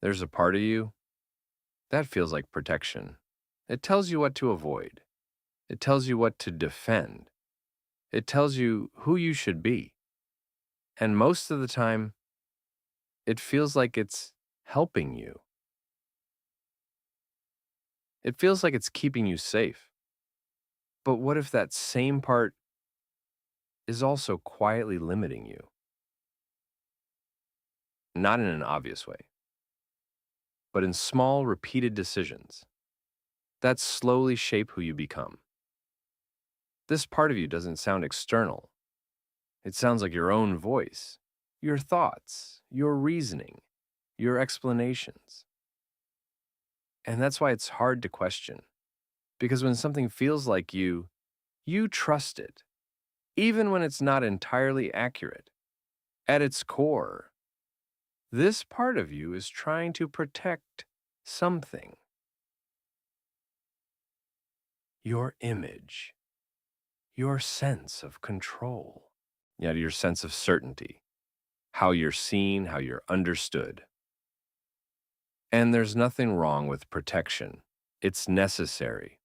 There's a part of you that feels like protection. It tells you what to avoid. It tells you what to defend. It tells you who you should be. And most of the time, it feels like it's helping you. It feels like it's keeping you safe. But what if that same part is also quietly limiting you? Not in an obvious way, but in small, repeated decisions that slowly shape who you become. This part of you doesn't sound external. It sounds like your own voice, your thoughts, your reasoning, your explanations. And that's why it's hard to question. Because when something feels like you trust it, even when it's not entirely accurate. At its core, this part of you is trying to protect something. Your image, your sense of control, yeah, your sense of certainty, how you're seen, how you're understood. And there's nothing wrong with protection. It's necessary.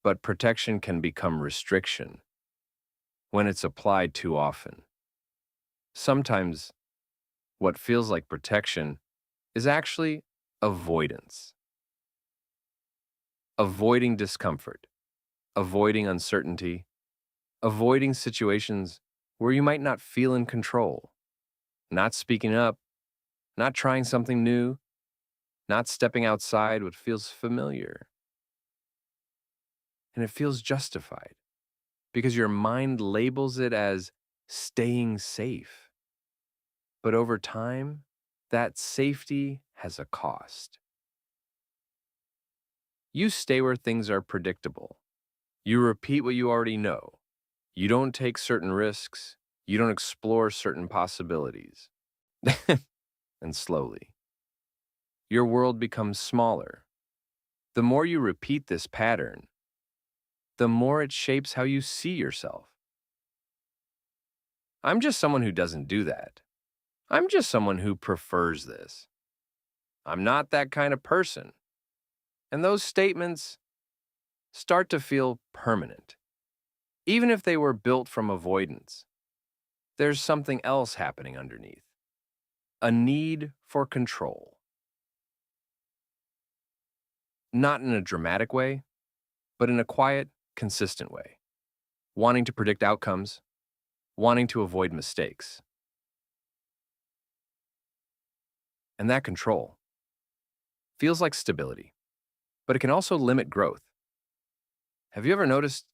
But protection can become restriction when it's applied too often. Sometimes what feels like protection is actually avoidance. Avoiding discomfort, avoiding uncertainty, avoiding situations where you might not feel in control, not speaking up, not trying something new, not stepping outside what feels familiar. And it feels justified because your mind labels it as staying safe. But over time, that safety has a cost. You stay where things are predictable. You repeat what you already know. You don't take certain risks. You don't explore certain possibilities. And slowly, your world becomes smaller. The more you repeat this pattern, the more it shapes how you see yourself. I'm just someone who doesn't do that. I'm just someone who prefers this. I'm not that kind of person. And those statements start to feel permanent. Even if they were built from avoidance, there's something else happening underneath, a need for control. Not in a dramatic way, but in a quiet, consistent way. Wanting to predict outcomes, wanting to avoid mistakes. And that control feels like stability, but it can also limit growth. Have you ever noticed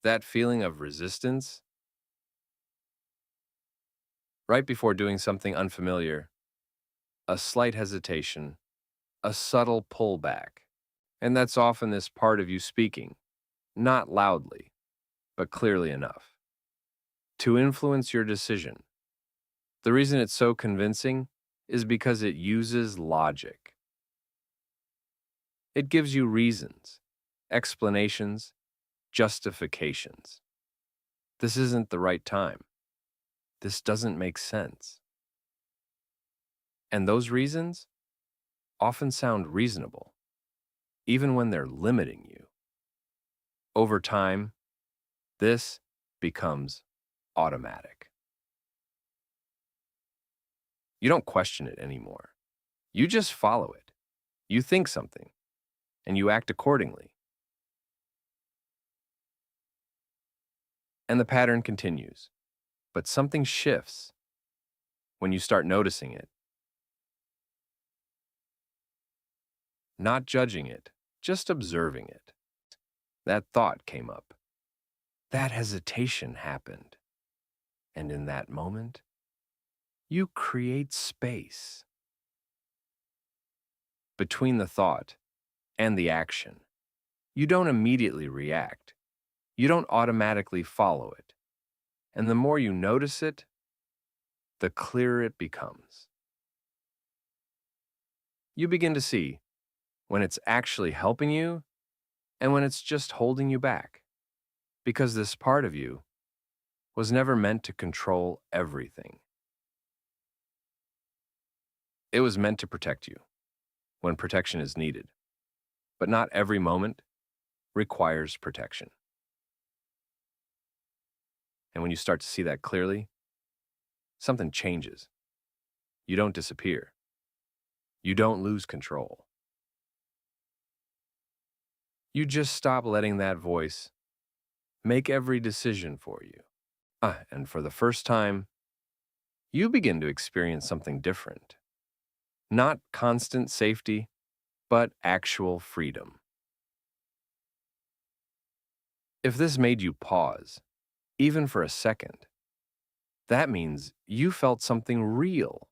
that feeling of resistance right before doing something unfamiliar? A slight hesitation, a subtle pullback. And that's often this part of you speaking, not loudly, but clearly enough to influence your decision. The reason it's so convincing is because it uses logic. It gives you reasons, explanations, justifications. This isn't the right time. This doesn't make sense. And those reasons often sound reasonable, even when they're limiting you. Over time, this becomes automatic. You don't question it anymore. You just follow it. You think something, and you act accordingly. And the pattern continues. But something shifts when you start noticing it, not judging it, just observing it. That thought came up. That hesitation happened. And in that moment, you create space between the thought and the action. You don't immediately react. You don't automatically follow it. And the more you notice it, the clearer it becomes. You begin to see when it's actually helping you and when it's just holding you back. Because this part of you was never meant to control everything. It was meant to protect you. when protection is needed. But not every moment requires protection. And when you start to see that clearly, something changes. You don't disappear. You don't lose control. You just stop letting that voice make every decision for you. And for the first time, you begin to experience something different. Not constant safety, but actual freedom. If this made you pause, even for a second, that means you felt something real.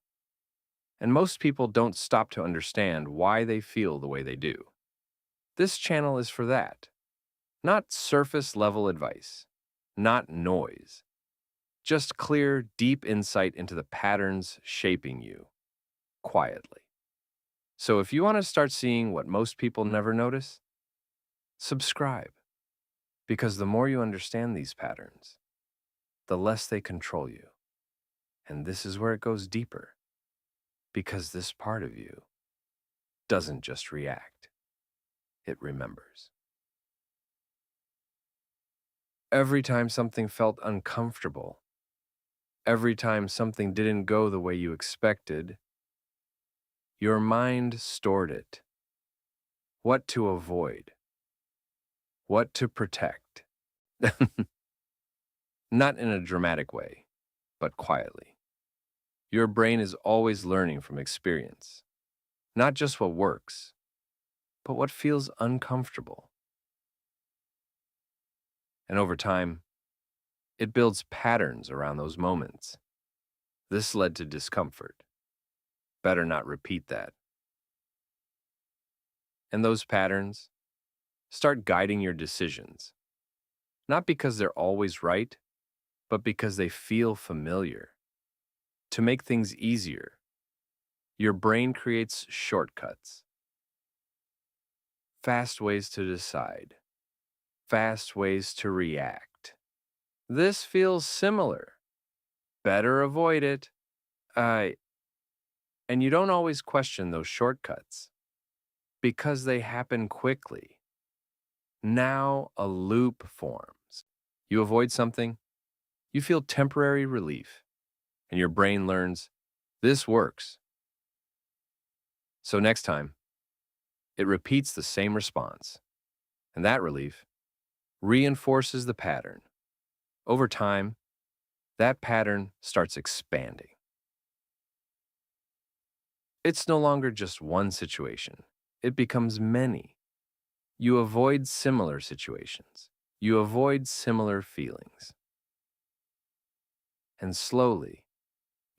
And most people don't stop to understand why they feel the way they do. This channel is for that. Not surface level advice, not noise. Just clear, deep insight into the patterns shaping you, quietly. So if you want to start seeing what most people never notice, subscribe. Because the more you understand these patterns, the less they control you. And this is where it goes deeper. Because this part of you doesn't just react, it remembers. Every time something felt uncomfortable, every time something didn't go the way you expected, your mind stored it. What to avoid, what to protect. Not in a dramatic way, but quietly. Your brain is always learning from experience, not just what works, but what feels uncomfortable. And over time, it builds patterns around those moments. This led to discomfort. Better not repeat that. And those patterns start guiding your decisions, not because they're always right, but because they feel familiar. To make things easier, your brain creates shortcuts. Fast ways to decide. Fast ways to react. This feels similar. Better avoid it. And you don't always question those shortcuts because they happen quickly. Now a loop forms. You avoid something, you feel temporary relief, and your brain learns this works. So next time, it repeats the same response, and that relief reinforces the pattern. Over time, that pattern starts expanding. It's no longer just one situation. It becomes many. You avoid similar situations. You avoid similar feelings. And slowly,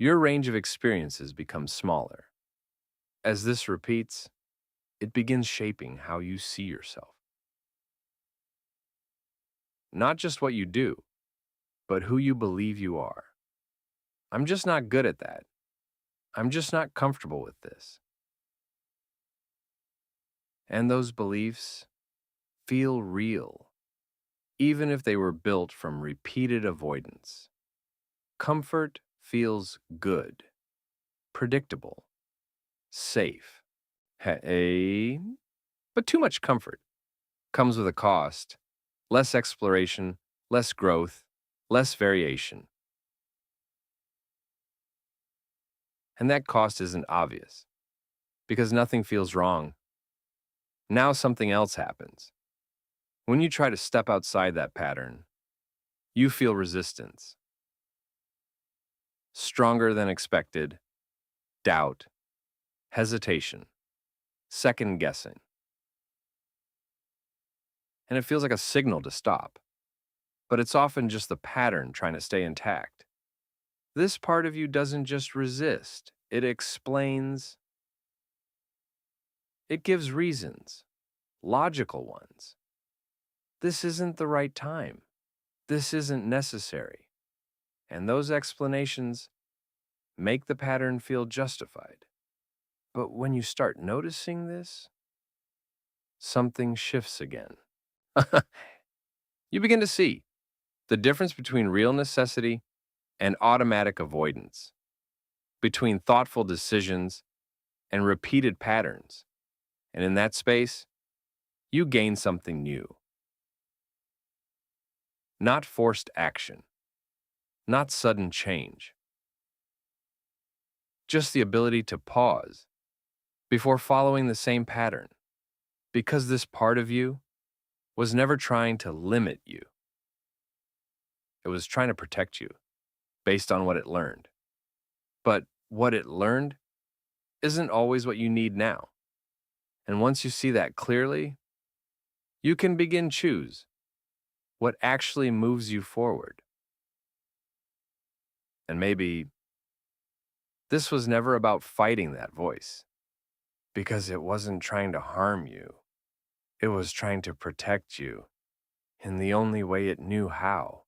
your range of experiences becomes smaller. As this repeats, it begins shaping how you see yourself. Not just what you do, but who you believe you are. I'm just not good at that. I'm just not comfortable with this. And those beliefs feel real, even if they were built from repeated avoidance. Comfort feels good, predictable, safe. Hey, but too much comfort comes with a cost. Less exploration, less growth, less variation. And that cost isn't obvious because nothing feels wrong. Now something else happens. When you try to step outside that pattern, you feel resistance. Stronger than expected, doubt, hesitation, second guessing. And it feels like a signal to stop. But it's often just the pattern trying to stay intact. This part of you doesn't just resist, it explains. It gives reasons, logical ones. This isn't the right time. This isn't necessary. And those explanations make the pattern feel justified. But when you start noticing this, something shifts again. You begin to see the difference between real necessity and automatic avoidance, between thoughtful decisions and repeated patterns. And in that space, you gain something new. Not forced action, not sudden change, just the ability to pause before following the same pattern, because this part of you was never trying to limit you. It was trying to protect you based on what it learned. But what it learned isn't always what you need now. And once you see that clearly, you can begin choose what actually moves you forward. And maybe this was never about fighting that voice, because it wasn't trying to harm you. It was trying to protect you in the only way it knew how.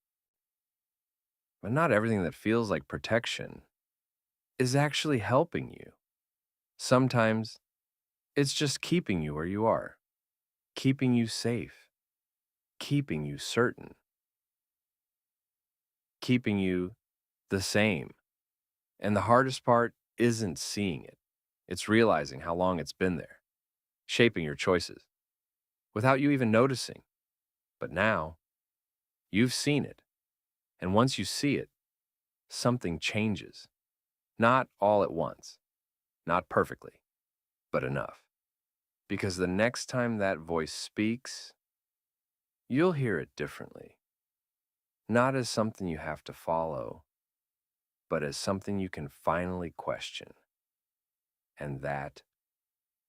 But not everything that feels like protection is actually helping you. Sometimes it's just keeping you where you are, keeping you safe, keeping you certain, keeping you the same. And the hardest part isn't seeing it. It's realizing how long it's been there, shaping your choices without you even noticing. But now you've seen it. And once you see it, something changes. Not all at once, not perfectly, but enough. Because the next time that voice speaks, you'll hear it differently. Not as something you have to follow, but as something you can finally question. And that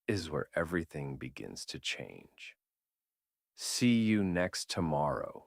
is where everything begins to change. See you next tomorrow.